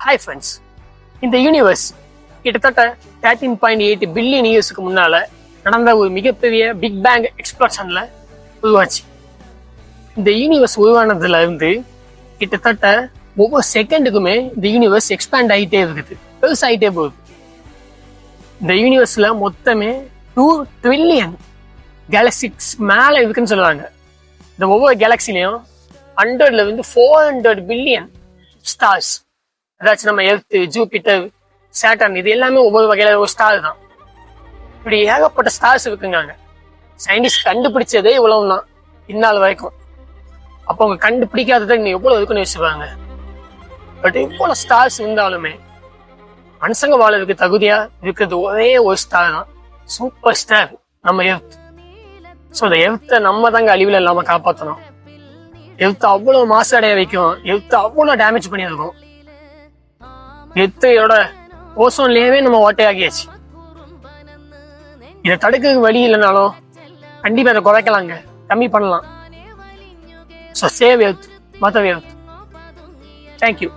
Hi friends, இந்த universe கிட்டத்தட்ட 13.8 billion இயர்ஸுக்கு முன்னால நடந்த ஒரு மிகப்பெரிய பிக் பேங் எக்ஸ்ப்ளோஷன்ல உருவாச்சு. இந்த யூனிவர்ஸ் உருவானதுல இருந்து கிட்டத்தட்ட ஒவ்வொரு செகண்டுக்குமே இந்த யூனிவர்ஸ் எக்ஸ்பேண்ட் ஆகிட்டே இருக்குது, பெருசாகிட்டே போகுது. இந்த யூனிவர்ஸ்ல மொத்தமே 2 ட்ரில்லியன் கேலக்சிக்ஸ் மேல இருக்குன்னு சொல்லுவாங்க. இந்த ஒவ்வொரு கேலக்சிலையும் 100ல இருந்து 400 பில்லியன் ஸ்டார்ஸ், அதாச்சும் நம்ம எர்த், ஜூபிட்டர், சேட்டர்ன், இது எல்லாமே ஒவ்வொரு வகையில ஒரு ஸ்டார் தான். இப்படி ஏகப்பட்ட ஸ்டார்ஸ் இருக்குங்க. சயின்டிஸ்ட் கண்டுபிடிச்சதே இவ்வளவு தான் இந்நாள் வரைக்கும். அப்போ அவங்க கண்டுபிடிக்காததை இன்னும் எவ்வளவு இருக்குன்னு யோசிப்பாங்க. பட் இவ்வளவு ஸ்டார்ஸ் இருந்தாலுமே மனுஷங்க வாழறதுக்கு தகுதியா இருக்கிறது ஒரே ஒரு ஸ்டார் தான், சூப்பர் ஸ்டார், நம்ம எர்த். ஸோ இந்த எர்த்தை நம்ம தாங்க அழிவுல இல்லாம காப்பாற்றணும். எர்த்து அவ்வளவு மாசு அடைய வைக்கும், எர்த்து அவ்வளவு டேமேஜ் பண்ணியிருக்கும். எர்த்தையோட ஓசோன்லயே நம்ம ஓட்டையாகியாச்சு. இதை தடுக்க வழி இல்லைனாலும் கண்டிப்பா இதை குறைக்கலாங்க, கம்மி பண்ணலாம். So save earth, mother earth. Thank you.